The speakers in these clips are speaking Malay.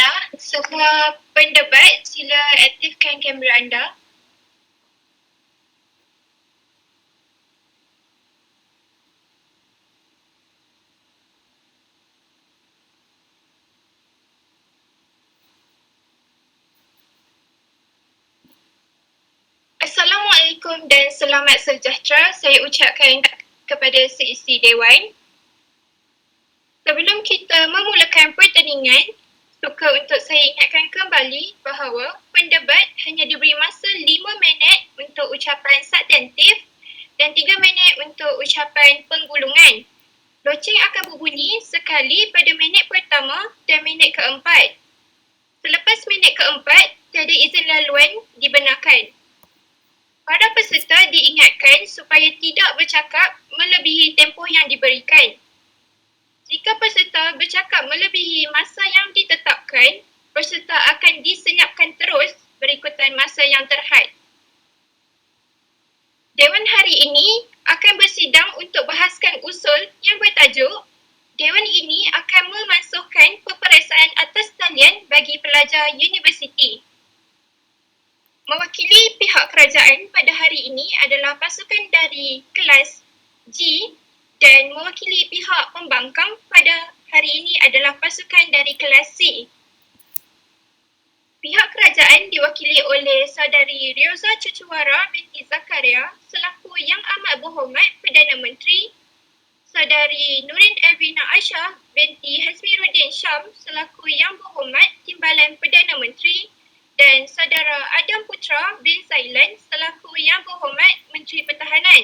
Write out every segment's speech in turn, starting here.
Alhamdulillah, semua pendebat sila aktifkan kamera anda. Assalamualaikum dan selamat sejahtera saya ucapkan kepada seisi Dewan. Sebelum kita memulakan pertandingan, suka untuk saya ingatkan kembali bahawa pendebat hanya diberi masa 5 minit untuk ucapan substantif dan 3 minit untuk ucapan penggulungan. Loceng akan berbunyi sekali pada minit pertama dan minit keempat. Selepas minit keempat, tiada izin laluan dibenarkan. Para peserta diingatkan supaya tidak bercakap melebihi tempoh yang diberikan. Jika peserta bercakap melebihi masa yang ditetapkan, peserta akan disenyapkan terus berikutan masa yang terhad. Dewan hari ini akan bersidang untuk bahaskan usul yang bertajuk Dewan ini akan memansuhkan peperiksaan atas talian bagi pelajar universiti. Mewakili pihak kerajaan pada hari ini adalah pasukan dari kelas G dan mewakili pihak pembangkang pada hari ini adalah pasukan dari kelas C. Pihak kerajaan diwakili oleh saudari Rioza Cucuwara binti Zakaria selaku Yang Amat Berhormat Perdana Menteri, saudari Nurin Ervina Aisyah binti Hazmiruddin Syam selaku Yang Berhormat Timbalan Perdana Menteri dan saudara Adam Putra bin Zailan selaku Yang Berhormat Menteri Pertahanan.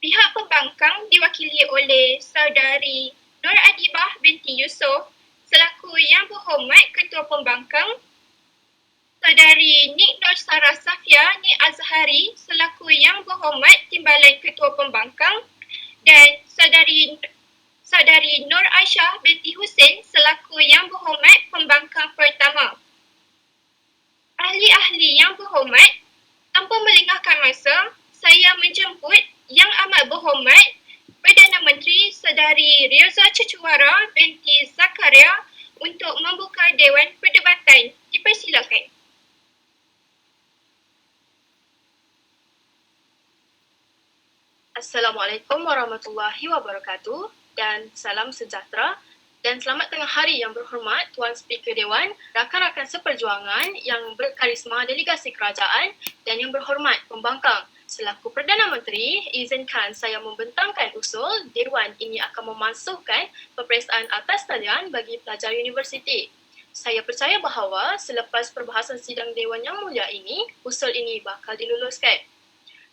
Pihak pembangkang diwakili oleh saudari Nur Adibah binti Yusof selaku Yang Berhormat Ketua Pembangkang, saudari Nik Nur Sarah Safia Nik Azhari selaku Yang Berhormat Timbalan Ketua Pembangkang dan saudari Nur Aisyah binti Husin selaku Yang Berhormat Pembangkang Pertama. Ahli-ahli yang berhormat, tanpa melengahkan masa, saya menjemput Yang Amat Berhormat Perdana Menteri saudari Rioza Cucuwara binti Zakaria untuk membuka Dewan Perdebatan. Dipersilakan. Assalamualaikum warahmatullahi wabarakatuh dan salam sejahtera. Dan selamat tengah hari yang berhormat Tuan Speaker Dewan, rakan-rakan seperjuangan yang berkarisma delegasi kerajaan dan yang berhormat pembangkang. Selaku Perdana Menteri, izinkan saya membentangkan usul Dewan ini akan memansuhkan peperiksaan atas talian bagi pelajar universiti. Saya percaya bahawa selepas perbahasan sidang Dewan Yang Mulia ini, usul ini bakal diluluskan.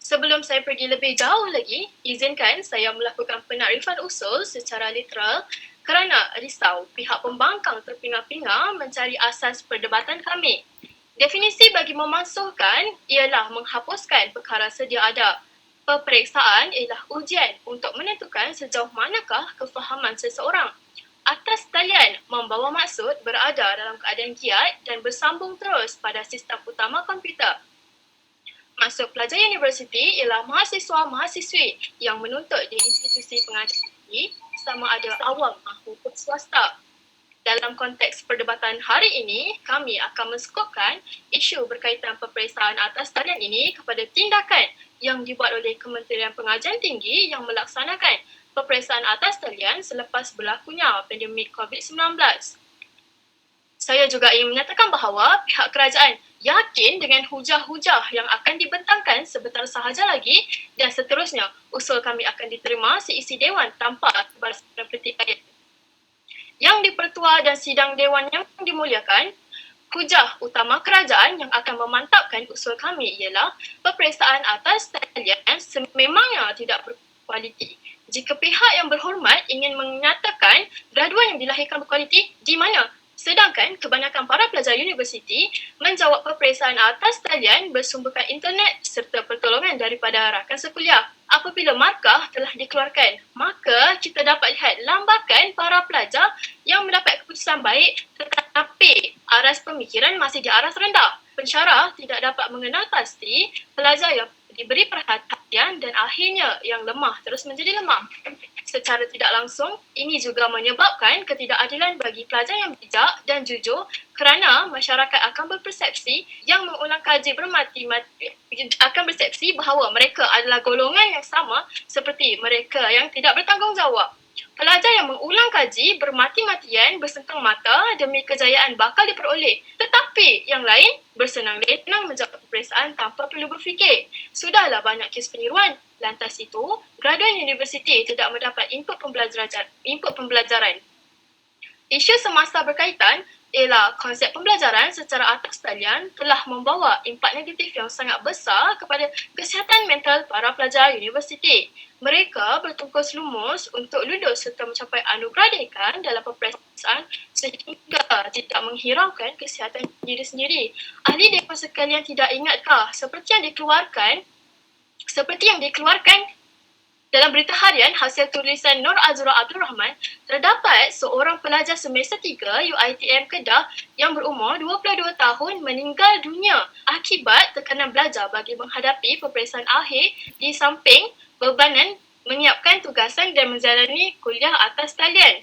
Sebelum saya pergi lebih jauh lagi, izinkan saya melakukan penakrifan usul secara literal kerana risau pihak pembangkang terpinga-pinga mencari asas perdebatan kami. Definisi bagi memansuhkan ialah menghapuskan perkara sedia ada. Peperiksaan ialah ujian untuk menentukan sejauh manakah kefahaman seseorang. Atas talian membawa maksud berada dalam keadaan giat dan bersambung terus pada sistem utama komputer. Maksud pelajar universiti ialah mahasiswa-mahasiswi yang menuntut di institusi pengajian tinggi sama ada awam maupun swasta. Dalam konteks perdebatan hari ini, kami akan menskopkan isu berkaitan peperiksaan atas talian ini kepada tindakan yang dibuat oleh Kementerian Pengajian Tinggi yang melaksanakan peperiksaan atas talian selepas berlakunya pandemik COVID-19. Saya juga ingin menyatakan bahawa pihak kerajaan yakin dengan hujah-hujah yang akan dibentangkan sebentar sahaja lagi dan seterusnya usul kami akan diterima seisi Dewan tanpa balasan pertikaian. Yang dipertua dan sidang Dewan yang dimuliakan, hujah utama kerajaan yang akan memantapkan usul kami ialah peperiksaan atas talian sememangnya tidak berkualiti. Jika pihak yang berhormat ingin menyatakan graduan yang dilahirkan berkualiti, di mana? Sedangkan kebanyakan para pelajar universiti menjawab peperiksaan atas talian bersumberkan internet serta pertolongan daripada rakan sekuliah. Apabila markah telah dikeluarkan, maka kita dapat lihat lambakan para pelajar yang mendapat keputusan baik tetapi aras pemikiran masih di aras rendah. Pensyarah tidak dapat mengenal pasti pelajar yang diberi perhatian dan akhirnya yang lemah terus menjadi lemah. Secara tidak langsung, ini juga menyebabkan ketidakadilan bagi pelajar yang bijak dan jujur kerana masyarakat akan berpersepsi yang mengulang kaji akan bersepsi bahawa mereka adalah golongan yang sama seperti mereka yang tidak bertanggungjawab. Pelajar yang mengulang kaji bermati-matian bersentang mata demi kejayaan bakal diperoleh. Tetapi yang lain bersenang-lenang menjawab peperiksaan tanpa perlu berfikir. Sudahlah banyak kes peniruan. Lantas itu, graduan universiti tidak mendapat input pembelajaran. Isu semasa berkaitan ialah konsep pembelajaran secara atas talian telah membawa impak negatif yang sangat besar kepada kesihatan mental para pelajar universiti. Mereka bertungkus lumus untuk lulus serta mencapai anugerah dekan dalam peperiksaan sehingga tidak menghiraukan kesihatan diri sendiri. Ahli dewan sekalian tidak ingatkah seperti yang dikeluarkan dalam berita harian hasil tulisan Nur Azura Abdul Rahman, terdapat seorang pelajar semester 3 UiTM Kedah yang berumur 22 tahun meninggal dunia akibat tekanan belajar bagi menghadapi peperiksaan akhir di samping bebanan menyiapkan tugasan dan menjalani kuliah atas talian.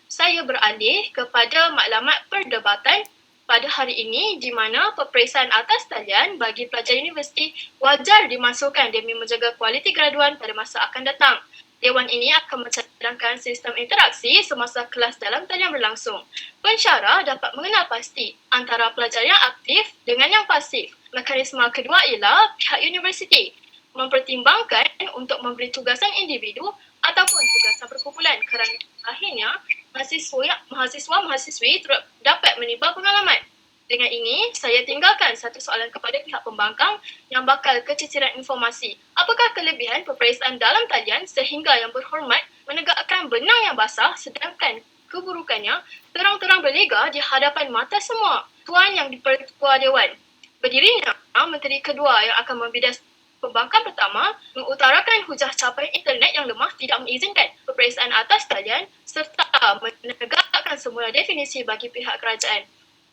Saya beralih kepada maklumat perdebatan pada hari ini di mana peperiksaan atas talian bagi pelajar universiti wajar dimasukkan demi menjaga kualiti graduan pada masa akan datang. Dewan ini akan mencadangkan sistem interaksi semasa kelas dalam talian berlangsung. Pensyarah dapat mengenal pasti antara pelajar yang aktif dengan yang pasif. Mekanisme kedua ialah pihak universiti mempertimbangkan untuk memberi tugasan individu ataupun tugasan perkumpulan kerana akhirnya mahasiswa-mahasiswi dapat menimba pengalaman. Dengan ini, saya tinggalkan satu soalan kepada pihak pembangkang yang bakal keciciran informasi. Apakah kelebihan peperiksaan dalam talian sehingga yang berhormat menegakkan benang yang basah sedangkan keburukannya terang-terang berlega di hadapan mata semua? Tuan yang dipertua Dewan. Berdirinya Menteri Kedua yang akan membidas pembangkang pertama mengutarakan hujah capaian internet yang lemah tidak mengizinkan peperiksaan atas talian serta menegakkan semula definisi bagi pihak kerajaan.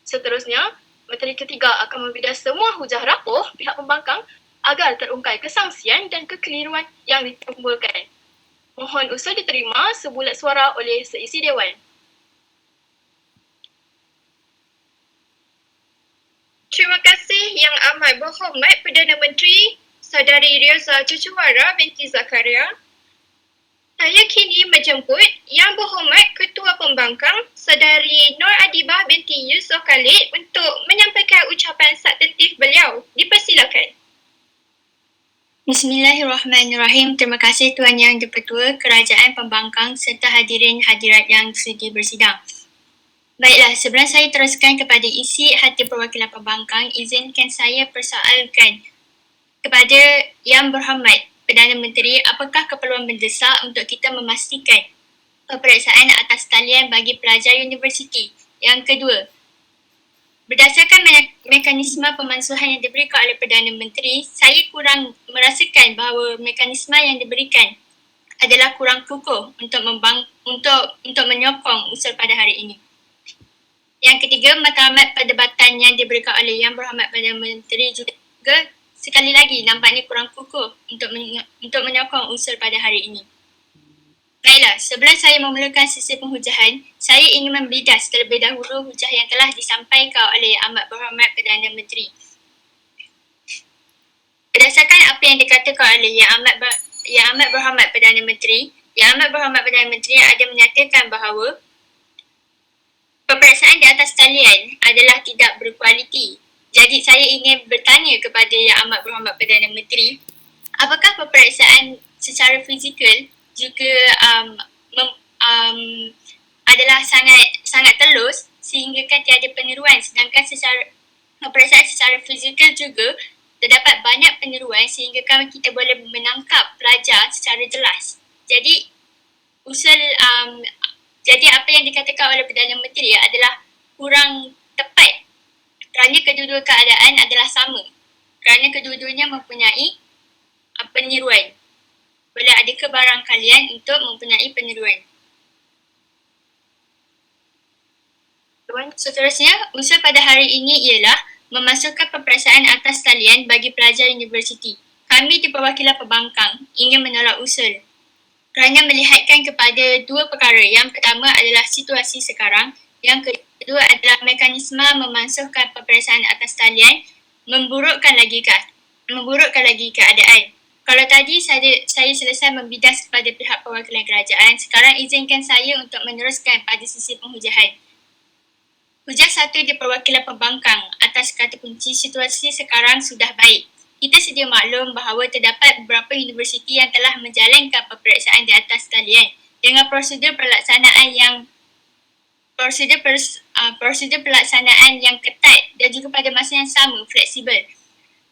Seterusnya, Menteri Ketiga akan membidas semua hujah rapuh pihak pembangkang agar terungkai kesangsian dan kekeliruan yang ditimbulkan. Mohon usul diterima sebulat suara oleh seisi Dewan. Terima kasih Yang Amat Berhormat Perdana Menteri Saudari Rioza Cucuwara binti Zakaria. Saya kini menjemput Yang Berhormat Ketua Pembangkang Saudari Nur Adibah binti Yusof Khalid untuk menyampaikan ucapan substantif beliau. Dipersilakan. Bismillahirrahmanirrahim. Terima kasih Tuan Yang Dipertua Kerajaan Pembangkang serta hadirin hadirat yang sudi bersidang. Baiklah, sebelum saya teruskan kepada isi hati perwakilan pembangkang, izinkan saya persoalkan kepada Yang Berhormat Perdana Menteri, apakah keperluan mendesak untuk kita memastikan peperiksaan atas talian bagi pelajar universiti? Yang kedua, berdasarkan mekanisme pemansuhan yang diberikan oleh Perdana Menteri, saya kurang merasakan bahawa mekanisme yang diberikan adalah kurang kukuh untuk menyokong usul pada hari ini. Yang ketiga, matlamat perdebatan yang diberikan oleh Yang Berhormat Perdana Menteri juga sekali lagi nampaknya kurang kukuh untuk menyokong usul pada hari ini. Baiklah, sebelum saya memulakan sesi penghujahan, saya ingin membidas terlebih dahulu hujah yang telah disampaikan oleh Yang Amat Berhormat Perdana Menteri. Berdasarkan apa yang dikatakan oleh Yang Amat Berhormat Perdana Menteri, Yang Amat Berhormat Perdana Menteri ada menyatakan bahawa peperiksaan di atas talian adalah tidak berkualiti. Jadi saya ingin bertanya kepada Yang Amat Berhormat Perdana Menteri, apakah peperiksaan secara fizikal juga adalah sangat telus sehingga kan tiada peniruan, sedangkan peperiksaan secara fizikal juga terdapat banyak peniruan sehingga kan kita boleh menangkap pelajar secara jelas. Jadi jadi apa yang dikatakan oleh Perdana Menteri adalah kurang tepat kerana kedua-dua keadaan adalah sama. Kerana kedua-duanya mempunyai peniruan. Boleh adakah barang kalian untuk mempunyai peniruan? Seterusnya, usul pada hari ini ialah memasukkan peperiksaan atas talian bagi pelajar universiti. Kami di perwakilan pembangkang ingin menolak usul. kerana melihatkan kepada dua perkara. Yang pertama adalah situasi sekarang, yang kedua adalah mekanisme memansuhkan peperiksaan atas talian memburukkan lagi keadaan. Kalau tadi saya selesai membidas kepada pihak perwakilan kerajaan, sekarang izinkan saya untuk meneruskan pada sisi penghujahan. Hujah 1 di perwakilan pembangkang atas kata kunci situasi sekarang sudah baik. Kita sedia maklum bahawa terdapat beberapa universiti yang telah menjalankan peperiksaan di atas talian dengan prosedur pelaksanaan yang ketat dan juga pada masa yang sama fleksibel.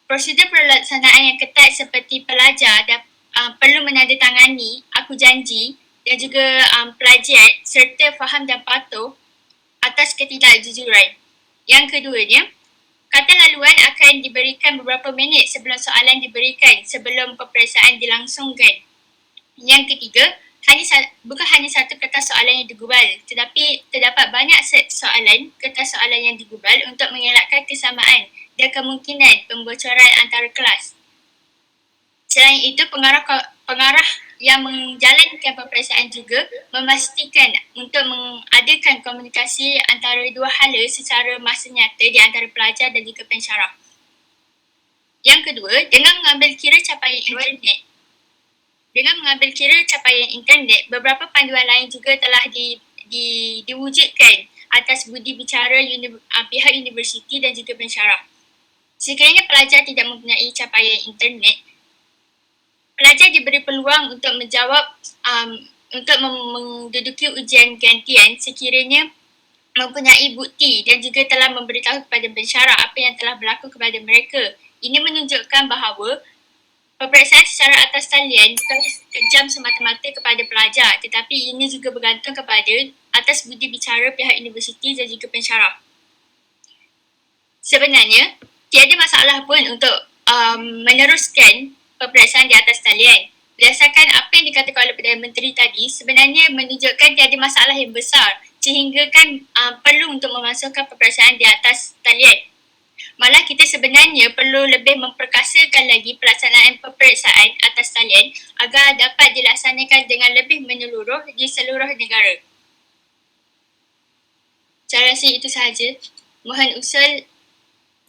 Prosedur pelaksanaan yang ketat seperti pelajar perlu menandatangani aku janji dan juga plagiat serta faham dan patuh atas ketidakjujuran. Yang keduanya, kata laluan akan diberikan beberapa minit sebelum soalan diberikan sebelum peperiksaan dilangsungkan. Yang ketiga, bukan hanya satu kertas soalan yang digubal, tetapi terdapat banyak set kertas soalan yang digubal untuk mengelakkan kesamaan dan kemungkinan pembocoran antara kelas. Selain itu, pengarah yang menjalankan peperiksaan juga memastikan untuk mengadakan komunikasi antara dua hala secara masa nyata di antara pelajar dan juga pensyarah. Yang kedua, dengan mengambil kira capaian internet, beberapa panduan lain juga telah diwujudkan atas budi bicara pihak universiti dan juga pensyarah. Sekiranya pelajar tidak mempunyai capaian internet, pelajar diberi peluang untuk menduduki ujian gantian sekiranya mempunyai bukti dan juga telah memberitahu kepada pensyarah apa yang telah berlaku kepada mereka. Ini menunjukkan bahawa peperiksaan secara atas talian bukan kejam semata-mata kepada pelajar, tetapi ini juga bergantung kepada atas budi bicara pihak universiti dan juga pensyarah. Sebenarnya, tiada masalah pun untuk meneruskan peperiksaan di atas talian. Berdasarkan apa yang dikatakan oleh Perdana Menteri tadi, sebenarnya menunjukkan tiada masalah yang besar sehingga perlu untuk memasukkan peperiksaan di atas talian. Malah kita sebenarnya perlu lebih memperkasakan lagi pelaksanaan peperiksaan atas talian agar dapat dilaksanakan dengan lebih menyeluruh di seluruh negara. Saya rasa itu sahaja. Mohon usul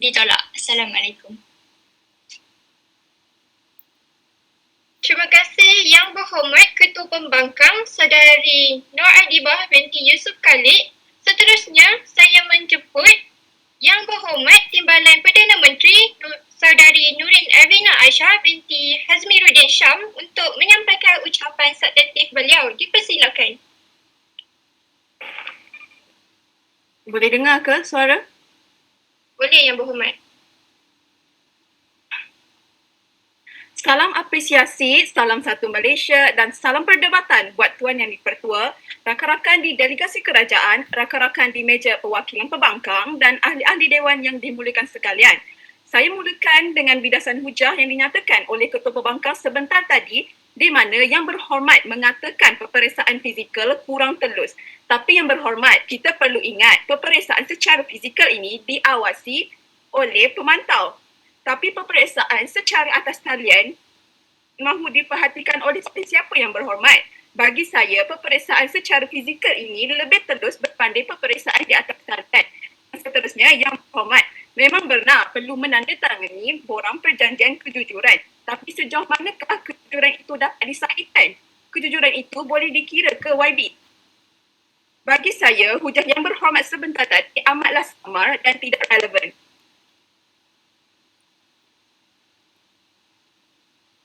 ditolak. Assalamualaikum. Terima kasih Yang Berhormat Ketua Pembangkang Saudari Nur Adibah binti Yusuf Khalid. Seterusnya, saya menjemput Yang Berhormat Timbalan Perdana Menteri Saudari Nurin Ervina Aisyah binti Hazmiruddin Syam untuk menyampaikan ucapan substantif beliau. Dipersilakan. Boleh dengar ke suara? Boleh Yang Berhormat. Salam apresiasi, salam satu Malaysia dan salam perdebatan buat Tuan Yang di-Pertua, rakan-rakan di delegasi kerajaan, rakan-rakan di meja perwakilan pembangkang dan ahli-ahli dewan yang dimuliakan sekalian. Saya mulakan dengan bidasan hujah yang dinyatakan oleh Ketua Pembangkang sebentar tadi di mana Yang Berhormat mengatakan peperiksaan fizikal kurang telus. Tapi Yang Berhormat, kita perlu ingat peperiksaan secara fizikal ini diawasi oleh pemantau. Tapi peperiksaan secara atas talian mahu diperhatikan oleh siapa Yang Berhormat. Bagi saya, peperiksaan secara fizikal ini lebih telus berbanding peperiksaan di atas talian. Seterusnya, Yang Berhormat, memang benar perlu menandatangani borang perjanjian kejujuran. Tapi sejauh manakah kejujuran itu dapat disahihkan? Kejujuran itu boleh dikira ke YB. Bagi saya, hujah Yang Berhormat sebentar tadi amatlah samar dan tidak relevan.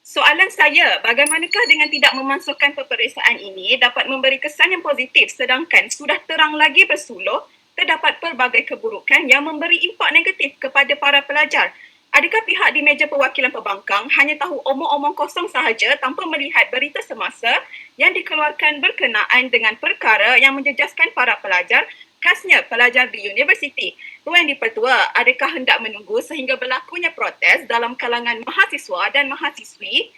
Soalan saya, bagaimanakah dengan tidak memasukkan peperiksaan ini dapat memberi kesan yang positif sedangkan sudah terang lagi bersuluh terdapat pelbagai keburukan yang memberi impak negatif kepada para pelajar? Adakah pihak di meja perwakilan pembangkang hanya tahu omong-omong kosong sahaja tanpa melihat berita semasa yang dikeluarkan berkenaan dengan perkara yang menjejaskan para pelajar, khasnya pelajar di universiti? Tuan Yang di-Pertua, adakah hendak menunggu sehingga berlakunya protes dalam kalangan mahasiswa dan mahasiswi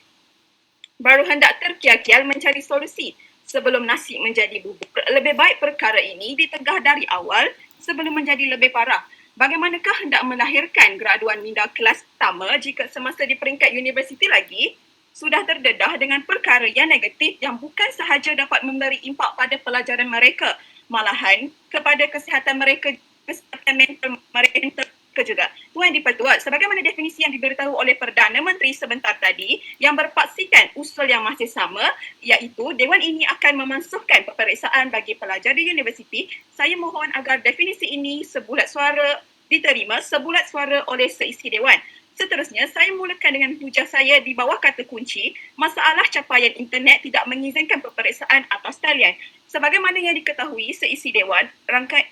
baru hendak terkial-kial mencari solusi sebelum nasi menjadi bubur? Lebih baik perkara ini ditegah dari awal sebelum menjadi lebih parah. Bagaimanakah hendak melahirkan graduan minda kelas pertama jika semasa di peringkat universiti lagi sudah terdedah dengan perkara yang negatif yang bukan sahaja dapat memberi impak pada pelajaran mereka, malahan kepada kesihatan mereka, kesihatan mental mereka juga. Tuan Di-Pertua, sebagaimana definisi yang diberitahu oleh Perdana Menteri sebentar tadi yang berpaksikan usul yang masih sama, iaitu Dewan ini akan memansuhkan peperiksaan bagi pelajar di universiti, saya mohon agar definisi ini sebulat suara diterima sebulat suara oleh seisi Dewan. Seterusnya, saya mulakan dengan hujah saya di bawah kata kunci, masalah capaian internet tidak mengizinkan peperiksaan atas talian. Sebagaimana yang diketahui seisi Dewan,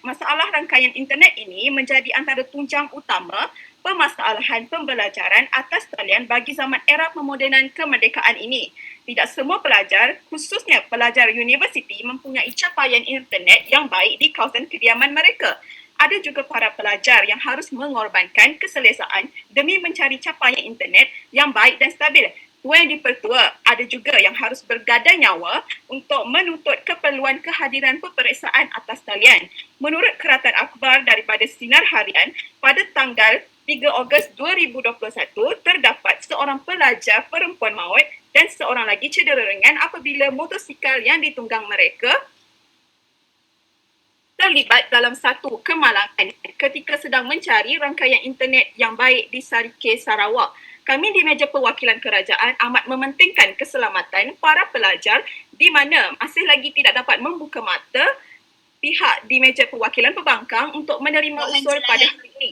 masalah rangkaian internet ini menjadi antara tunjang utama permasalahan pembelajaran atas talian bagi zaman era pemodenan kemerdekaan ini. Tidak semua pelajar, khususnya pelajar universiti, mempunyai capaian internet yang baik di kawasan kediaman mereka. Ada juga para pelajar yang harus mengorbankan keselesaan demi mencari capaian internet yang baik dan stabil. Tuan Di-Pertua, ada juga yang harus bergadai nyawa untuk menuntut keperluan kehadiran peperiksaan atas talian. Menurut Keratan Akhbar daripada Sinar Harian, pada tanggal 3 Ogos 2021, terdapat seorang pelajar perempuan maut dan seorang lagi cedera ringan apabila motosikal yang ditunggang mereka terlibat dalam satu kemalangan ketika sedang mencari rangkaian internet yang baik di Sarike, Sarawak. Kami di meja perwakilan kerajaan amat mementingkan keselamatan para pelajar di mana masih lagi tidak dapat membuka mata pihak di meja perwakilan pembangkang untuk menerima usul pada hari ini.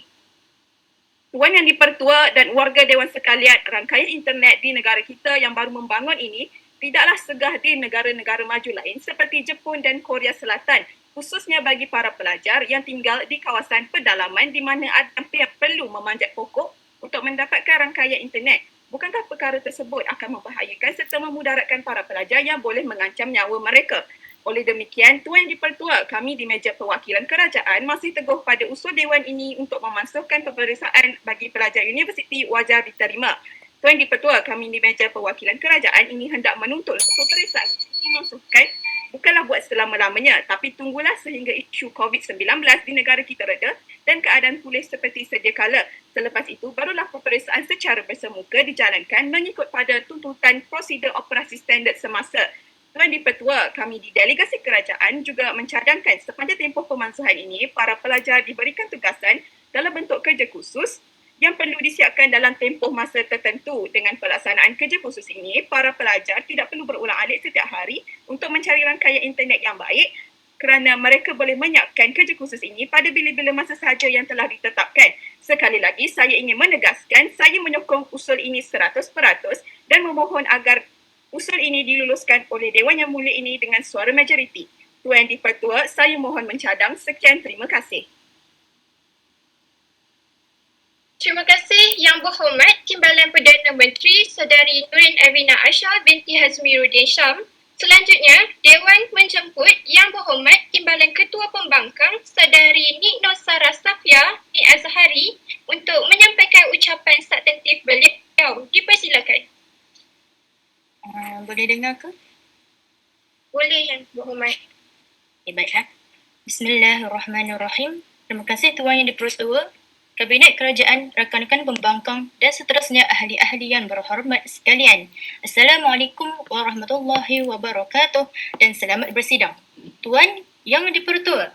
Tuan Yang Di-Pertua dan warga Dewan sekalian, rangkaian internet di negara kita yang baru membangun ini tidaklah segah di negara-negara maju lain seperti Jepun dan Korea Selatan, khususnya bagi para pelajar yang tinggal di kawasan pedalaman di mana ada yang perlu memanjat pokok untuk mendapatkan rangkaian internet. Bukankah perkara tersebut akan membahayakan serta memudaratkan para pelajar yang boleh mengancam nyawa mereka? Oleh demikian, Tuan Di-Pertua, kami di meja perwakilan kerajaan masih teguh pada usul Dewan ini untuk memansuhkan peperiksaan bagi pelajar universiti wajar diterima. Tuan Di-Pertua, kami di meja perwakilan kerajaan ini hendak menuntut peperiksaan dimansuhkan bukanlah buat selama-lamanya, tapi tunggulah sehingga isu COVID-19 di negara kita reda dan keadaan pulih seperti sedia kala. Selepas itu, barulah peperiksaan secara bersemuka dijalankan mengikut pada tuntutan prosedur operasi standard semasa. Tuan Di-Pertua, kami di delegasi kerajaan juga mencadangkan sepanjang tempoh pemansuhan ini, para pelajar diberikan tugasan dalam bentuk kerja khusus yang perlu disiapkan dalam tempoh masa tertentu. Dengan pelaksanaan kerja khusus ini, para pelajar tidak perlu berulang-alik setiap hari untuk mencari rangkaian internet yang baik kerana mereka boleh menyiapkan kerja khusus ini pada bila-bila masa sahaja yang telah ditetapkan. Sekali lagi, saya ingin menegaskan saya menyokong usul ini 100% dan memohon agar usul ini diluluskan oleh Dewan Yang Mulia ini dengan suara majoriti. Tuan Di-Pertua, saya mohon mencadang. Sekian, terima kasih. Terima kasih Yang Berhormat Timbalan Perdana Menteri Saudari Nurin Ervina Aisyah binti Hazmiruddin Syam. Selanjutnya, Dewan menjemput Yang Berhormat Timbalan Ketua Pembangkang Saudari Nik Nur Sarah Safia Nik Azhari untuk menyampaikan ucapan substantif beliau. Dipersilakan. Boleh dengar ke? Boleh Yang Berhormat. Baiklah. Bismillahirrahmanirrahim. Terima kasih Tuan Yang Di-Pertua, Kabinet Kerajaan, rakan-rakan pembangkang dan seterusnya ahli-ahli yang berhormat sekalian. Assalamualaikum warahmatullahi wabarakatuh dan selamat bersidang. Tuan Yang Di-Pertua,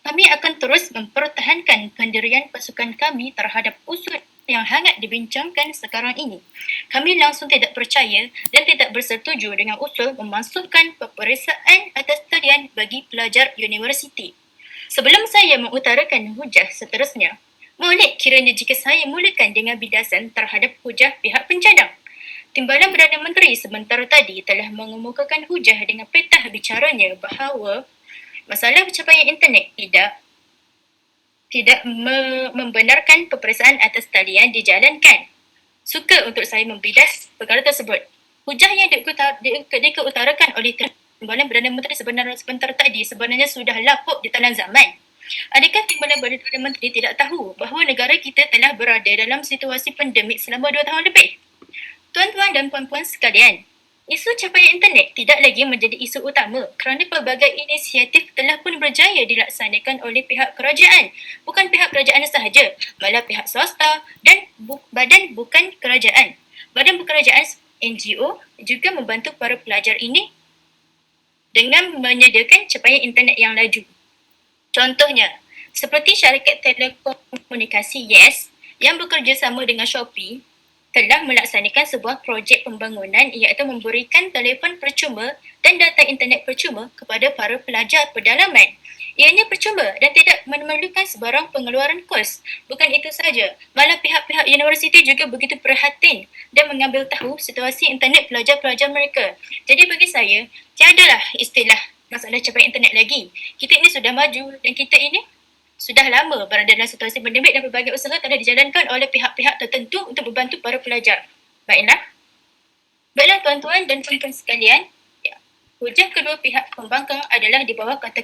kami akan terus mempertahankan pendirian pasukan kami terhadap usul yang hangat dibincangkan sekarang ini. Kami langsung tidak percaya dan tidak bersetuju dengan usul memasukkan peperiksaan atas talian bagi pelajar universiti. Sebelum saya mengutarakan hujah seterusnya, molek kiranya jika saya mulakan dengan bidasan terhadap hujah pihak pencadang. Timbalan Perdana Menteri sebentar tadi telah mengemukakan hujah dengan petah bicaranya bahawa masalah pencapaian internet tidak membenarkan peperiksaan atas talian dijalankan. Suka untuk saya membidas perkara tersebut. Hujah yang dikeutarakan oleh Timbalan Perdana Menteri sebentar tadi sebenarnya sudah lapuk di tanah zaman. Adakah Timbalan Perdana Menteri tidak tahu bahawa negara kita telah berada dalam situasi pandemik selama 2 tahun lebih? Tuan-tuan dan puan-puan sekalian, isu capaian internet tidak lagi menjadi isu utama kerana pelbagai inisiatif telah pun berjaya dilaksanakan oleh pihak kerajaan. Bukan pihak kerajaan sahaja, malah pihak swasta dan badan bukan kerajaan. Badan kerajaan NGO juga membantu para pelajar ini dengan menyediakan capaian internet yang laju. Contohnya, seperti syarikat telekomunikasi YES yang bekerjasama dengan Shopee telah melaksanakan sebuah projek pembangunan iaitu memberikan telefon percuma dan data internet percuma kepada para pelajar pedalaman. Ianya percuma dan tidak memerlukan sebarang pengeluaran kos. Bukan itu sahaja, malah pihak-pihak universiti juga begitu prihatin dan mengambil tahu situasi internet pelajar-pelajar mereka. Jadi bagi saya, tiadalah istilah masalah capaian internet lagi. Kita ini sudah maju dan kita ini sudah lama berada dalam situasi pandemik dan berbagai usaha telah dijalankan oleh pihak-pihak tertentu untuk membantu para pelajar. Baiklah tuan-tuan dan puan-puan sekalian, hujah kedua pihak pembangkang adalah di bawah kata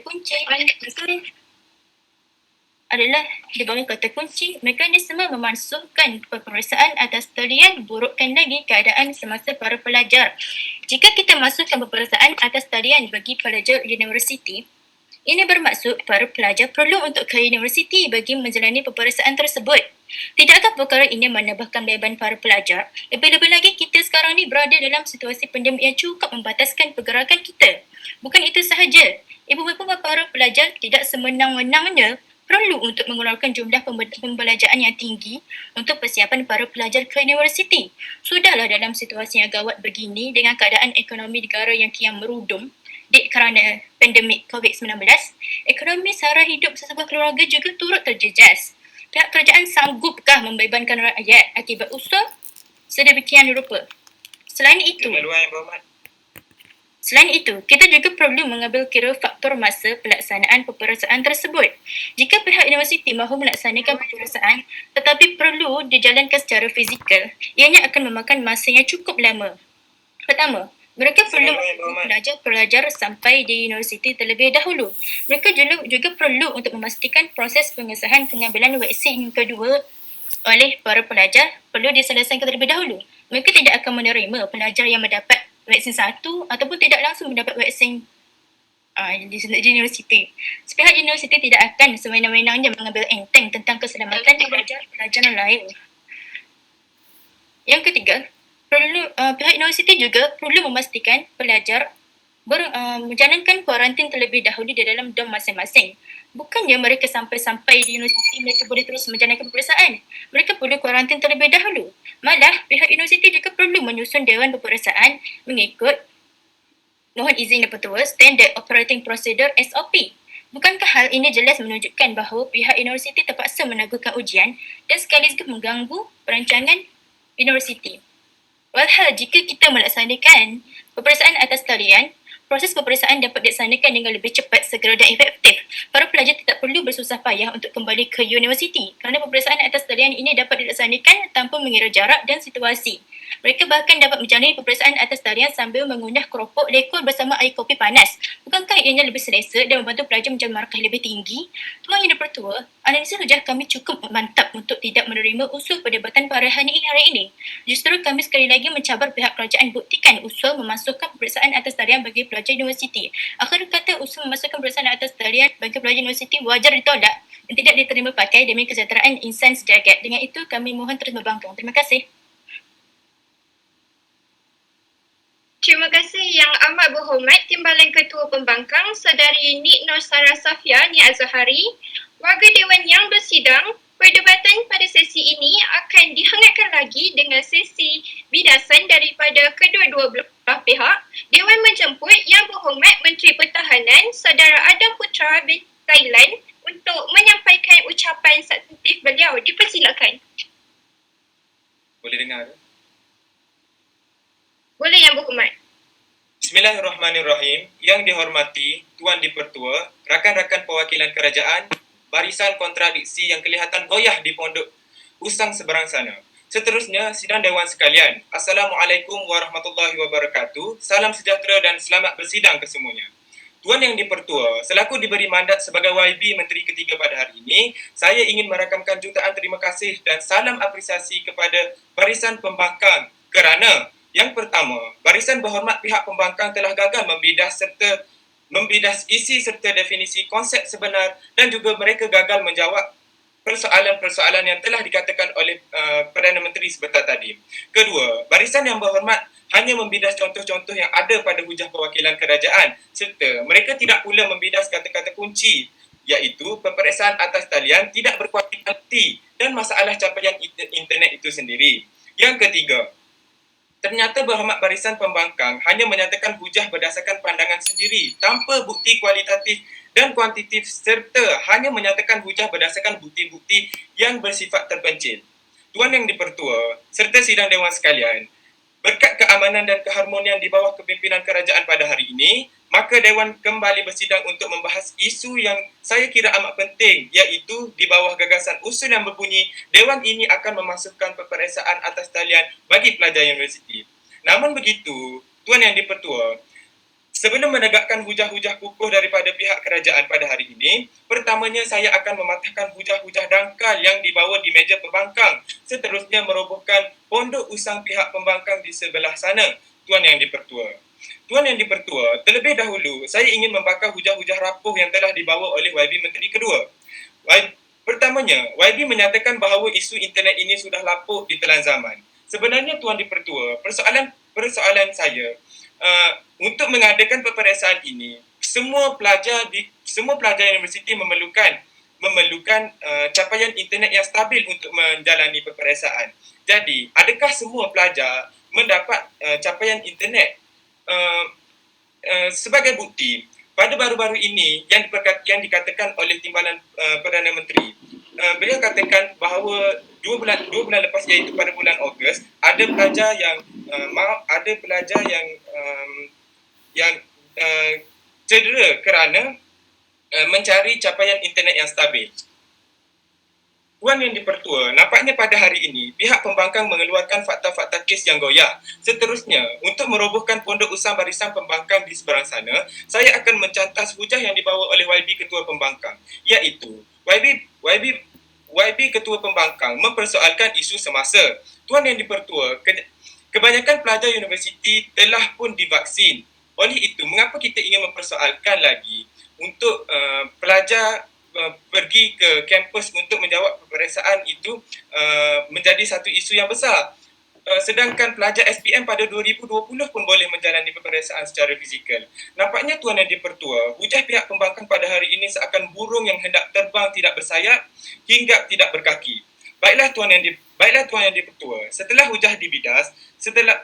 kunci mekanisme memasukkan peperiksaan atas talian burukkan lagi keadaan semasa para pelajar. Jika kita masukkan peperiksaan atas talian bagi pelajar universiti, ini bermaksud para pelajar perlu untuk ke universiti bagi menjalani peperiksaan tersebut. Tidakkah perkara ini menambahkan beban para pelajar? Lebih-lebih lagi kita sekarang ni berada dalam situasi pandemik yang cukup membataskan pergerakan kita. Bukan itu sahaja, ibu-bapa para pelajar tidak semenang-menangnya perlu untuk mengeluarkan jumlah pembelajaran yang tinggi untuk persiapan para pelajar ke universiti. Sudahlah dalam situasi yang gawat begini dengan keadaan ekonomi negara yang kian merudum kerana pandemik COVID-19, ekonomi sara hidup sesebuah keluarga juga turut terjejas. Pihak kerajaan sanggupkah membebankan rakyat akibat usaha sedemikian rupa? Selain itu, kita juga perlu mengambil kira faktor masa pelaksanaan peperiksaan tersebut. Jika pihak universiti mahu melaksanakan peperiksaan tetapi perlu dijalankan secara fizikal, ianya akan memakan masa yang cukup lama. Pertama, mereka perlu pelajar sampai di universiti terlebih dahulu. Mereka juga perlu untuk memastikan proses pengesahan pengambilan vaksin kedua oleh para pelajar perlu diselesaikan terlebih dahulu. Mereka tidak akan menerima pelajar yang mendapat vaksin satu ataupun tidak langsung mendapat vaksin di universiti. Pihak universiti tidak akan sewenang-wenangnya mengambil enteng tentang keselamatan pelajar lain. Yang ketiga, pihak universiti juga perlu memastikan pelajar menjalankan kuarantin terlebih dahulu di dalam dom masing-masing. Bukannya mereka sampai di universiti mereka boleh terus menjalankan peperiksaan. Mereka perlu kuarantin terlebih dahulu. Malah, pihak universiti juga perlu menyusun dewan peperiksaan mengikut mohon izin dan petua Standard Operating Procedure SOP. Bukankah hal ini jelas menunjukkan bahawa pihak universiti terpaksa menangguhkan ujian dan sekaligus mengganggu perancangan universiti? Walhal jika kita melaksanakan peperiksaan atas talian, proses peperiksaan dapat dilaksanakan dengan lebih cepat, segera dan efektif. Para pelajar tidak perlu bersusah payah untuk kembali ke universiti kerana peperiksaan atas talian ini dapat dilaksanakan tanpa mengira jarak dan situasi. Mereka bahkan dapat menjalani peperiksaan atas talian sambil mengunyah keropok lekor bersama air kopi panas. Bukankah ianya lebih selesa dan membantu pelajar menjaga markah lebih tinggi? Tuan Yang Dipertua, analisa hujah kami cukup mantap untuk tidak menerima usul perdebatan pada hari ini. Justru kami sekali lagi mencabar pihak kerajaan buktikan usul memasukkan peperiksaan atas talian bagi pelajar universiti. Akhir kata, usul memasukkan peperiksaan atas talian bagi pelajar universiti wajar ditolak dan tidak diterima pakai demi kesejahteraan insan sejagat. Dengan itu, kami mohon terus membangkang. Terima kasih. Terima kasih Yang Amat Berhormat Timbalan Ketua Pembangkang Saudari Nik Nur Sarah Safia Nik Azhari. Warga Dewan yang bersidang, perdebatan pada sesi ini akan dihangatkan lagi dengan sesi bidasan daripada kedua-dua belah pihak. Dewan menjemput Yang Berhormat Menteri Pertahanan Saudara Adam Putra bin Thailand untuk menyampaikan ucapan substantif beliau. Dipersilakan. Boleh dengar? Boleh Yang Berhormat. Bismillahirrahmanirrahim. Yang dihormati Tuan Dipertua, rakan-rakan perwakilan kerajaan, barisan kontradiksi yang kelihatan goyah di pondok usang seberang sana. Seterusnya, sidang dewan sekalian. Assalamualaikum warahmatullahi wabarakatuh. Salam sejahtera dan selamat bersidang kesemuanya. Tuan Yang Dipertua, selaku diberi mandat sebagai YB Menteri Ketiga pada hari ini, saya ingin merakamkan jutaan terima kasih dan salam apresiasi kepada barisan pembangkang kerana yang pertama, barisan berhormat pihak pembangkang telah gagal membidas isi serta definisi konsep sebenar dan juga mereka gagal menjawab persoalan-persoalan yang telah dikatakan oleh Perdana Menteri sebentar tadi. Kedua, barisan yang berhormat hanya membidas contoh-contoh yang ada pada hujah perwakilan kerajaan serta mereka tidak pula membidas kata-kata kunci iaitu peperiksaan atas talian tidak berkualiti dan masalah capaian internet itu sendiri. Yang ketiga, ternyata berhormat barisan pembangkang hanya menyatakan hujah berdasarkan pandangan sendiri tanpa bukti kualitatif dan kuantitatif serta hanya menyatakan hujah berdasarkan bukti-bukti yang bersifat terpencil. Tuan Yang di-Pertua serta sidang Dewan sekalian, berkat keamanan dan keharmonian di bawah kepimpinan kerajaan pada hari ini, maka Dewan kembali bersidang untuk membahas isu yang saya kira amat penting iaitu di bawah gagasan usul yang berbunyi Dewan ini akan memasukkan peperiksaan atas talian bagi pelajar universiti. Namun begitu, Tuan Yang di-Pertua, sebelum menegakkan hujah-hujah kukuh daripada pihak kerajaan pada hari ini, pertamanya saya akan mematahkan hujah-hujah dangkal yang dibawa di meja pembangkang, seterusnya merobohkan pondok usang pihak pembangkang di sebelah sana, Tuan Yang di-Pertua. Tuan Yang di-Pertua, terlebih dahulu saya ingin membakar hujah-hujah rapuh yang telah dibawa oleh YB Menteri Kedua. Pertamanya, YB menyatakan bahawa isu internet ini sudah lapuk di telan zaman. Sebenarnya Tuan di-Pertua, persoalan saya, untuk mengadakan peperiksaan ini, semua pelajar universiti memerlukan capaian internet yang stabil untuk menjalani peperiksaan. Jadi, adakah semua pelajar mendapat capaian internet? Sebagai bukti, pada baru-baru ini yang dikatakan oleh Timbalan Perdana Menteri, beliau katakan bahawa dua bulan lepas iaitu pada bulan Ogos ada pelajar yang cedera kerana mencari capaian internet yang stabil. Tuan Yang di-Pertua, nampaknya pada hari ini pihak pembangkang mengeluarkan fakta-fakta kes yang goyak. Seterusnya, untuk merobohkan pondok usang barisan pembangkang di seberang sana, saya akan mencantas hujah yang dibawa oleh YB Ketua Pembangkang, iaitu YB Ketua Pembangkang mempersoalkan isu semasa. Tuan Yang di-Pertua, kebanyakan pelajar universiti telah pun divaksin. Oleh itu, mengapa kita ingin mempersoalkan lagi untuk pelajar pergi ke kampus untuk menjawab peperiksaan itu menjadi satu isu yang besar. Sedangkan pelajar SPM pada 2020 pun boleh menjalani peperiksaan secara fizikal. Nampaknya Tuan Yang di-Pertua, hujah pihak pembangkang pada hari ini seakan burung yang hendak terbang tidak bersayap hingga tidak berkaki. Baiklah Tuan Yang di-Pertua, setelah hujah dibidas,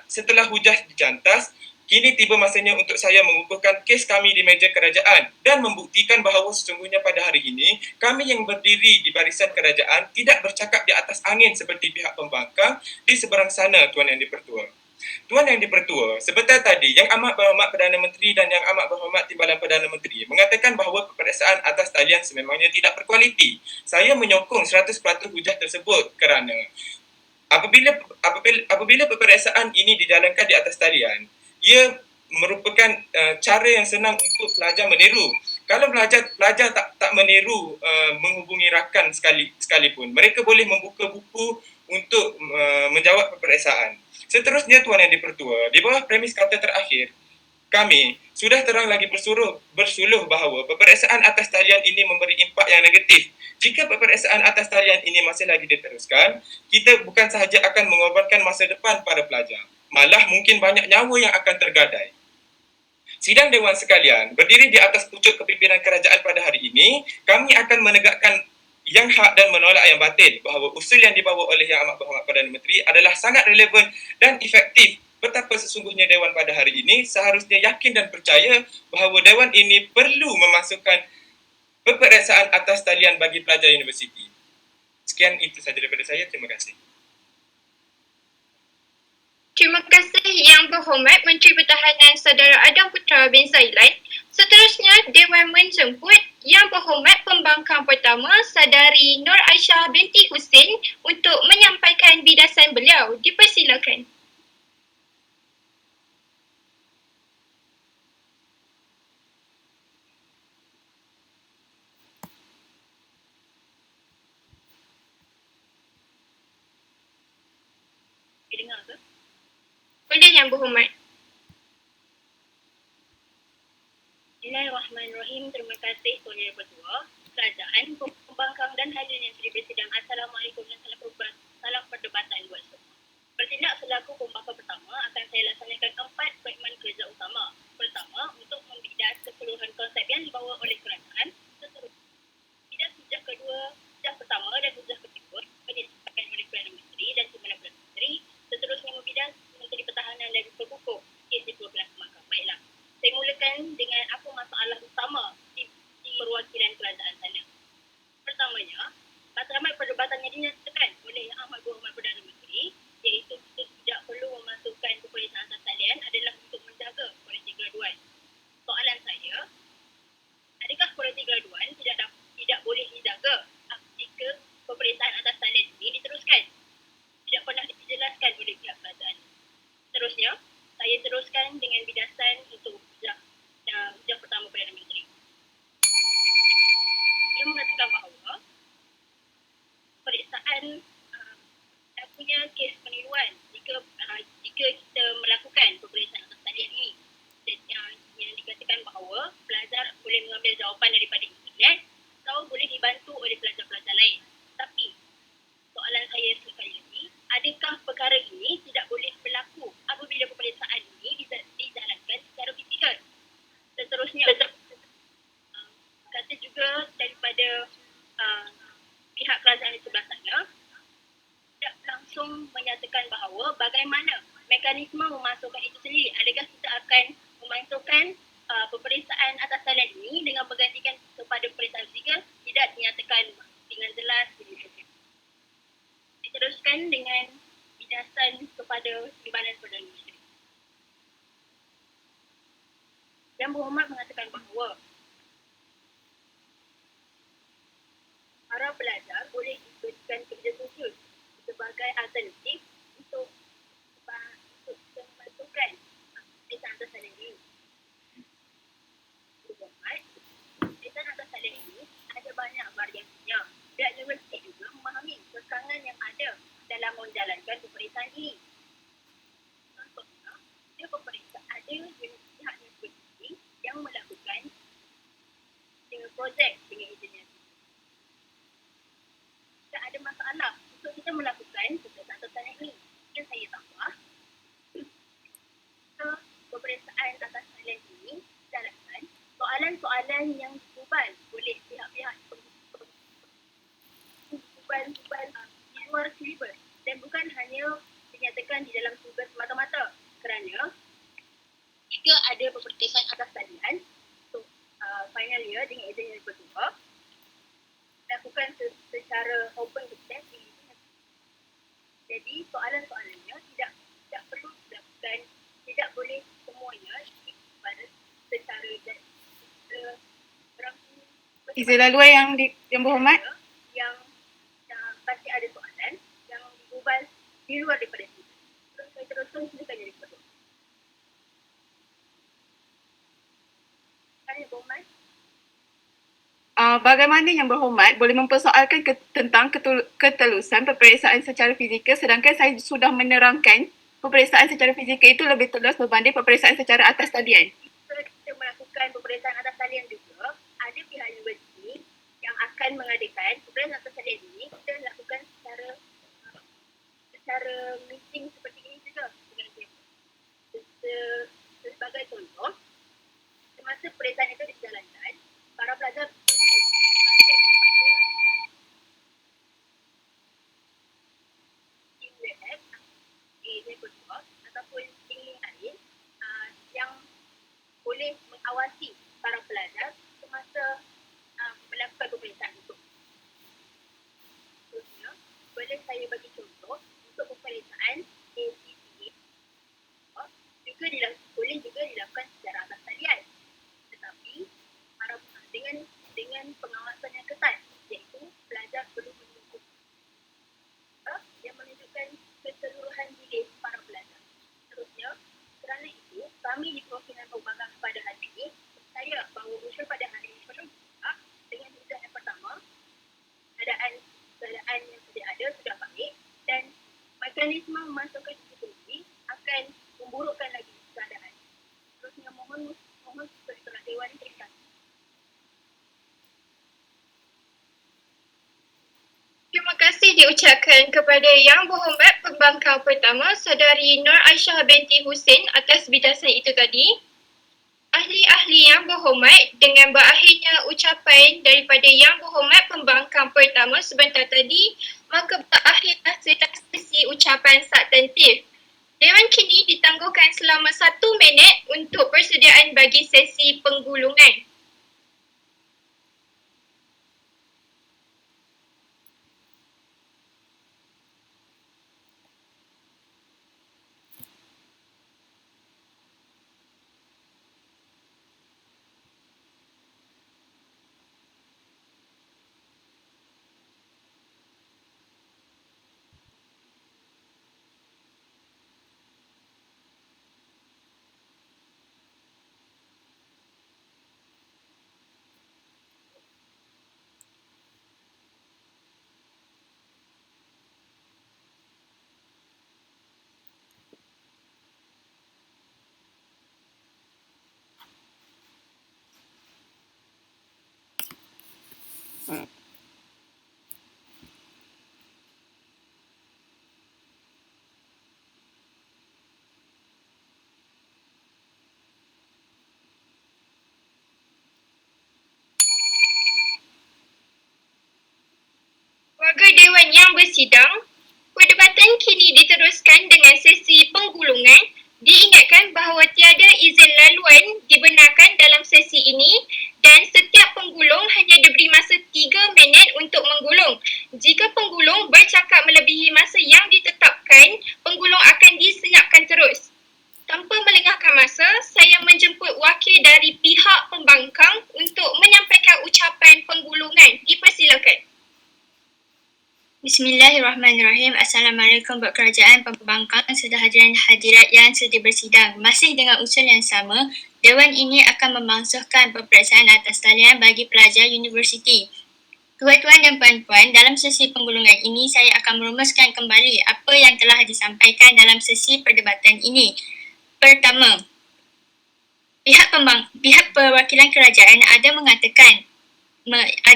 setelah hujah dicantas, kini tiba masanya untuk saya mengukuhkan kes kami di meja kerajaan dan membuktikan bahawa sesungguhnya pada hari ini, kami yang berdiri di barisan kerajaan tidak bercakap di atas angin seperti pihak pembangkang di seberang sana, Tuan Yang di-Pertua. Tuan Yang di-Pertua, sebentar tadi Yang Amat Berhormat Perdana Menteri dan Yang Amat Berhormat Timbalan Perdana Menteri mengatakan bahawa peperiksaan atas talian sememangnya tidak berkualiti. Saya menyokong 100% hujah tersebut kerana apabila peperiksaan ini dijalankan di atas talian, ia merupakan cara yang senang untuk pelajar meniru. Kalau pelajar tak meniru menghubungi rakan sekalipun, mereka boleh membuka buku untuk menjawab peperiksaan. Seterusnya Tuan Yang di-Pertua, di bawah premis kata terakhir, kami sudah terang lagi bersuluh bahawa peperiksaan atas talian ini memberi impak yang negatif. Jika peperiksaan atas talian ini masih lagi diteruskan, kita bukan sahaja akan mengorbankan masa depan para pelajar, malah mungkin banyak nyawa yang akan tergadai. Sidang Dewan sekalian, berdiri di atas pucuk kepimpinan kerajaan pada hari ini, kami akan menegakkan yang hak dan menolak yang batil bahawa usul yang dibawa oleh Yang Amat Berhormat Perdana Menteri adalah sangat relevan dan efektif. Betapa sesungguhnya Dewan pada hari ini seharusnya yakin dan percaya bahawa Dewan ini perlu memasukkan peperiksaan atas talian bagi pelajar universiti. Sekian itu sahaja daripada saya. Terima kasih. Terima kasih Yang Berhormat Menteri Pertahanan Saudara Adam Putra bin Zailan. Seterusnya, Dewan menjemput Yang Berhormat Pembangkang Pertama Saudari Nur Aisyah binti Husin untuk menyampaikan bidasan beliau. Dipersilakan. Dengar ke? Boleh Yang Berhormat. Bismillahirrahmanirrahim. Terima kasih Tuan Yang Pertua. Kerajaan Pembangkang dan hadirin yang sudi bersidang, Assalamualaikum dan salam perdebatan buat semua. Bertindak selaku pembangkang pertama, akan saya laksanakan 4 fragmen kerja utama. Pertama, untuk membidas keseluruhan konsep yang dibawa oleh kerajaan. Bidas hujah kedua, hujah pertama dan hujah ketiga disampaikan oleh Perdana Menteri dan Timbalan Perdana Menteri. Seterusnya membidas Menteri Pertahanan dan Perhubung kes di 12 Pembangkang. Baiklah, saya mulakan dengan apa masalah utama di perwakilan kerajaan sana. Pertamanya, matlamat perdebatan yang dinyatakan oleh Yang Amat Berhormat Perdana Menteri, iaitu kita tidak perlu memasukkan peperiksaan atas talian adalah untuk menjaga kualiti graduan. Soalan saya, adakah kualiti graduan tidak boleh dijaga jika peperiksaan atas talian ini diteruskan? Tidak pernah dijelaskan oleh pihak kerajaan. Seterusnya, saya teruskan dengan bidasan untuk hujah pertama Perdana Menteri. Dia mengatakan bahawa peperiksaan punya kes peniruan jika kita melakukan peperiksaan atas talian ini. Yang dikatakan bahawa pelajar boleh mengambil jawapan daripada internet atau boleh dibantu oleh pelajar-pelajar lain. Tapi soalan saya sekali lagi, adakah perkara ini tidak boleh berlaku apabila peperiksaan ini dijalankan secara fizikal? Seterusnya, kata juga daripada pihak kerajaan di sebelah sana tidak langsung menyatakan bahawa bagaimana mekanisme memasukkan itu sendiri. Adakah kita akan memasukkan peperiksaan atas talian ini dengan bergantikan kepada peperiksaan fizikal? Tidak dinyatakan dengan jelas. Diteruskan dengan bidasan kepada Timbalan Perdana Menteri. Yang Berhormat mengatakan bahawa para pelajar boleh diberikan kerja khusus sebagai alternatif untuk memasukkan peperiksaan atas talian ini. Berhormat, peperiksaan atas talian ini ada banyak variasinya. Pihak universiti juga memahami kekangan yang ada dalam menjalankan peperiksaan ini. Contohnya, ada pihak universiti yang melakukan dengan projek dengan engineer. Tak ada masalah untuk kita melakukan peperiksaan atas talian ini. Yang saya tambah, peperiksaan atas talian ini jalankan soalan-soalan yang digubal oleh pihak-pihak di luar silibus dan bukan hanya dinyatakan di dalam silibus semata-mata, kerana jika ada peperiksaan atas talian untuk final year dengan exam yang kedua lakukan secara open test. Jadi soalan-soalannya tidak perlu dilakukan, tidak boleh semuanya dibalas secara Izin laluan yang berhormat. Yang pasti ada soalan yang digubal di luar daripada itu. Terus saya teruskan silakan jadi ketua. Yang berhormat. Bagaimana Yang Berhormat boleh mempersoalkan tentang ketelusan peperiksaan secara fizikal, sedangkan saya sudah menerangkan peperiksaan secara fizikal itu lebih telus berbanding peperiksaan secara atas talian. Kita melakukan peperiksaan atas talian juga, ada pihak universiti yang akan mengadakan peperiksaan atas talian ini. Kita lakukan secara meeting seperti ini juga dengan siapa. Sebagai contoh, semasa peperiksaan itu dijalankan, para pelajar ataupun tinggi lain yang boleh mengawasi para pelajar semasa melakukan peperiksaan itu. Contohnya, boleh saya bagi contoh untuk peperiksaan ACCA boleh juga dilakukan secara atas talian, tetapi dengan pengawasan yang ketat, iaitu pelajar perlu menunjuk yang menunjukkan keseluruhan diri para pelajar. Seterusnya, kerana itu kami di Perwakilan Pembangkang pada hari ini percaya bahawa usul pada diucapkan kepada Yang Berhormat Pembangkang Pertama Saudari Nur Aisyah binti Hussein atas bidasan itu tadi. Ahli-ahli Yang Berhormat, dengan berakhirnya ucapan daripada Yang Berhormat Pembangkang Pertama sebentar tadi, maka berakhirlah sesi ucapan substantif. Dewan kini ditangguhkan selama 1 minit untuk persediaan bagi sesi penggulungan. Warga Dewan yang bersidang, perdebatan kini diteruskan dengan sesi penggulungan. Diingatkan bahawa tiada izin laluan dibenarkan dalam sesi ini dan setiap penggulung hanya diberi masa 3 minit untuk menggulung. Jika penggulung bercakap melebihi masa yang ditetapkan, penggulung akan disenyapkan terus. Tanpa melengahkan masa, saya menjemput wakil dari pihak pembangkang untuk menyampaikan ucapan penggulungan. Dipersilakan. Bismillahirrahmanirrahim. Assalamualaikum buat kerajaan pembangkang serta hadirin hadirat yang sudi bersidang. Masih dengan usul yang sama, Dewan ini akan memangsuhkan peperiksaan atas talian bagi pelajar universiti. Tuan-tuan dan puan-puan, dalam sesi penggulungan ini saya akan merumuskan kembali apa yang telah disampaikan dalam sesi perdebatan ini. Pertama, pihak perwakilan kerajaan ada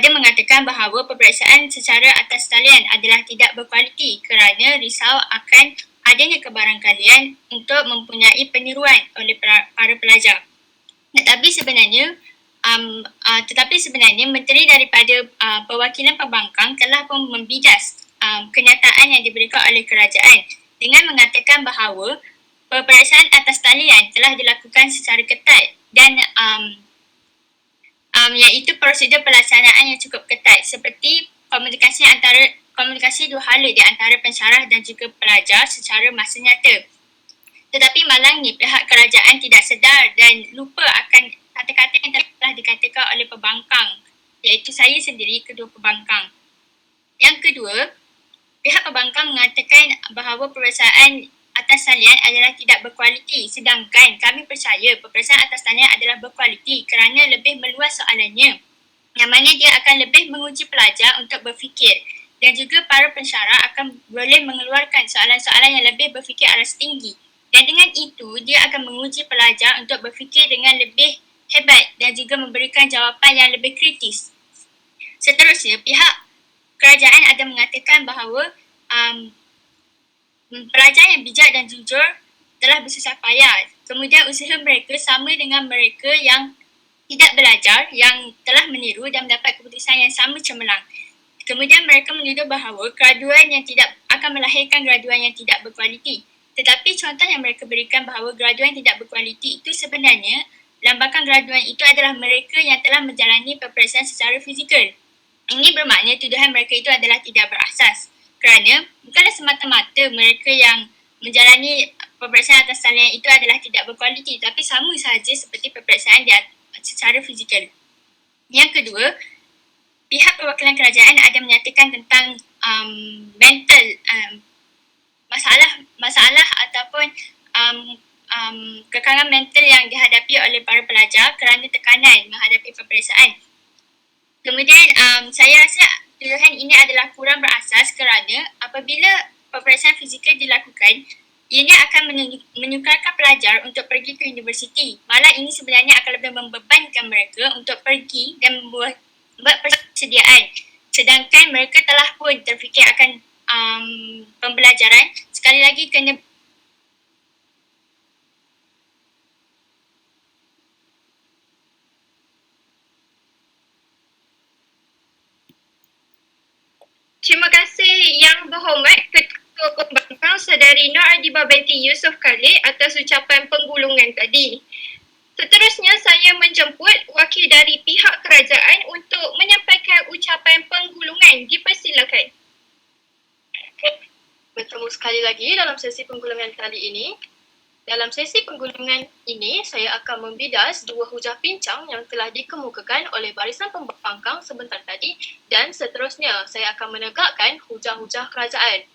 mengatakan bahawa peperiksaan secara atas talian adalah tidak berkualiti kerana risau akan adanya kebarangkalian untuk mempunyai peniruan oleh para pelajar. Tetapi sebenarnya Menteri daripada Perwakilan Pembangkang telah pun membidas kenyataan yang diberikan oleh kerajaan dengan mengatakan bahawa peperiksaan atas talian telah dilakukan secara ketat dan iaitu prosedur pelaksanaan yang cukup ketat seperti komunikasi dua hala di antara pensyarah dan juga pelajar secara masa nyata. Tetapi malangnya pihak kerajaan tidak sedar dan lupa akan kata-kata yang telah dikatakan oleh pembangkang, iaitu saya sendiri, kedua pembangkang. Yang kedua, pihak pembangkang mengatakan bahawa peperiksaan atas talian adalah tidak berkualiti, sedangkan kami percaya peperiksaan atas talian adalah berkualiti kerana lebih meluas soalannya, yang mana dia akan lebih menguji pelajar untuk berfikir dan juga para pensyarah akan boleh mengeluarkan soalan-soalan yang lebih berfikir aras tinggi, dan dengan itu dia akan menguji pelajar untuk berfikir dengan lebih hebat dan juga memberikan jawapan yang lebih kritis. Seterusnya, pihak kerajaan ada mengatakan bahawa pelajar yang bijak dan jujur telah bersusah payah. Kemudian usaha mereka sama dengan mereka yang tidak belajar, yang telah meniru dan mendapat keputusan yang sama cemerlang. Kemudian mereka menuduh bahawa graduan yang tidak akan melahirkan graduan yang tidak berkualiti. Tetapi contoh yang mereka berikan bahawa graduan tidak berkualiti itu sebenarnya lambakan graduan itu adalah mereka yang telah menjalani peperiksaan secara fizikal. Ini bermakna tuduhan mereka itu adalah tidak berasas. Kerana bukanlah semata-mata mereka yang menjalani peperiksaan atas talian itu adalah tidak berkualiti, tapi sama sahaja seperti peperiksaan secara fizikal. Yang kedua, pihak perwakilan kerajaan ada menyatakan tentang masalah ataupun kekalangan mental yang dihadapi oleh para pelajar kerana tekanan menghadapi peperiksaan. Kemudian saya rasa tuduhan ini adalah kurang berasas kerana apabila peperiksaan fizikal dilakukan, ianya akan menyukarkan pelajar untuk pergi ke universiti. Malah ini sebenarnya akan lebih membebankan mereka untuk pergi dan membuat persediaan. Sedangkan mereka telah pun terfikir akan pembelajaran. Sekali lagi kena Terima kasih Yang Berhormat Ketua Pembangkang Saudari Nur Adibah binti Yusof Khalid atas ucapan penggulungan tadi. Seterusnya saya menjemput wakil dari pihak kerajaan untuk menyampaikan ucapan penggulungan. Dipersilakan. Bertemu sekali lagi dalam sesi penggulungan kali ini. Dalam sesi penggulungan ini, saya akan membidas dua hujah pincang yang telah dikemukakan oleh barisan pembangkang sebentar tadi dan seterusnya saya akan menegakkan hujah-hujah kerajaan.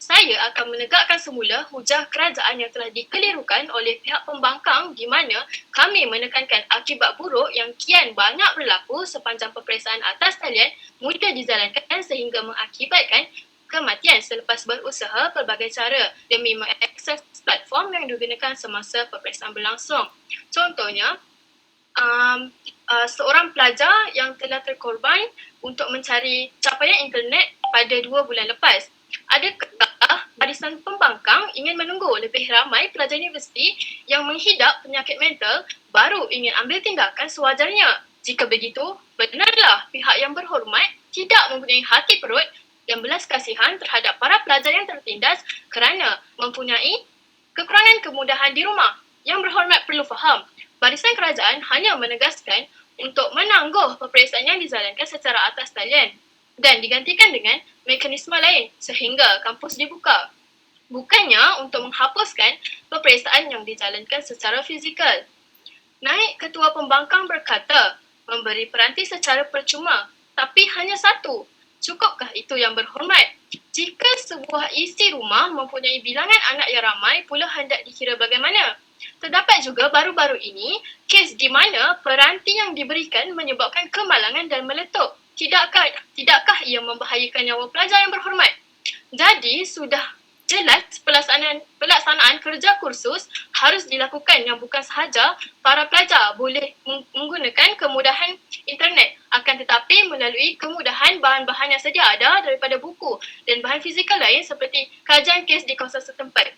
Saya akan menegakkan semula hujah kerajaan yang telah dikelirukan oleh pihak pembangkang di mana kami menekankan akibat buruk yang kian banyak berlaku sepanjang peperiksaan atas talian mudah dijalankan sehingga mengakibatkan kematian selepas berusaha pelbagai cara demi mengakses platform yang digunakan semasa peperiksaan berlangsung. Contohnya, seorang pelajar yang telah terkorban untuk mencari capaian internet pada 2 bulan lepas. Adakah barisan pembangkang ingin menunggu lebih ramai pelajar universiti yang menghidap penyakit mental baru ingin ambil tindakan sewajarnya? Jika begitu, benarlah pihak yang berhormat tidak mempunyai hati perut dan belas kasihan terhadap para pelajar yang tertindas kerana mempunyai kekurangan kemudahan di rumah. Yang berhormat perlu faham, barisan kerajaan hanya menegaskan untuk menangguh peperiksaan yang dijalankan secara atas talian dan digantikan dengan mekanisme lain sehingga kampus dibuka. Bukannya untuk menghapuskan peperiksaan yang dijalankan secara fizikal. Naib Ketua Pembangkang berkata, memberi peranti secara percuma, tapi hanya satu. Cukupkah itu yang berhormat? Jika sebuah isi rumah mempunyai bilangan anak yang ramai, pula hendak dikira bagaimana? Terdapat juga baru-baru ini kes di mana peranti yang diberikan menyebabkan kemalangan dan meletup. Tidakkah ia membahayakan nyawa pelajar yang berhormat? Jadi sudah jelas pelaksanaan kerja kursus harus dilakukan yang bukan sahaja para pelajar boleh menggunakan kemudahan internet, akan tetapi melalui kemudahan bahan-bahan yang sedia ada daripada buku dan bahan fizikal lain seperti kajian kes di kawasan setempat.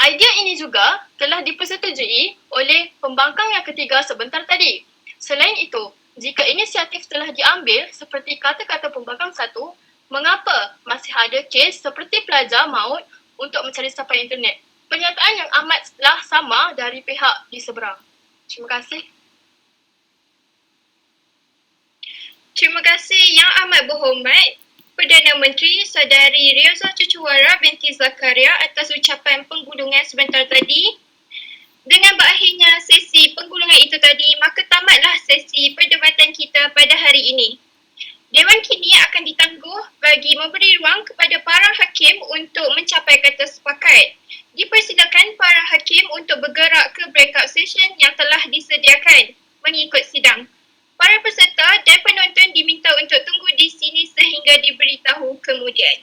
Idea ini juga telah dipersetujui oleh pembangkang yang ketiga sebentar tadi. Selain itu, jika inisiatif telah diambil seperti kata-kata pembangkang satu, mengapa masih ada kes seperti pelajar maut untuk mencari capaian internet? Pernyataan yang amatlah sama dari pihak di seberang. Terima kasih. Terima kasih Yang Amat Berhormat Perdana Menteri Saudari Rioza Cucuwara binti Zakaria atas ucapan penggulungan sebentar tadi. Dengan berakhirnya sesi penggulungan itu tadi, maka tamatlah sesi perdebatan kita pada hari ini. Dewan kini akan ditangguh bagi memberi ruang kepada para hakim untuk mencapai kata sepakat. Dipersilakan para hakim untuk bergerak ke breakout session yang telah disediakan mengikut sidang. Para peserta dan penonton diminta untuk tunggu di sini sehingga diberitahu kemudian.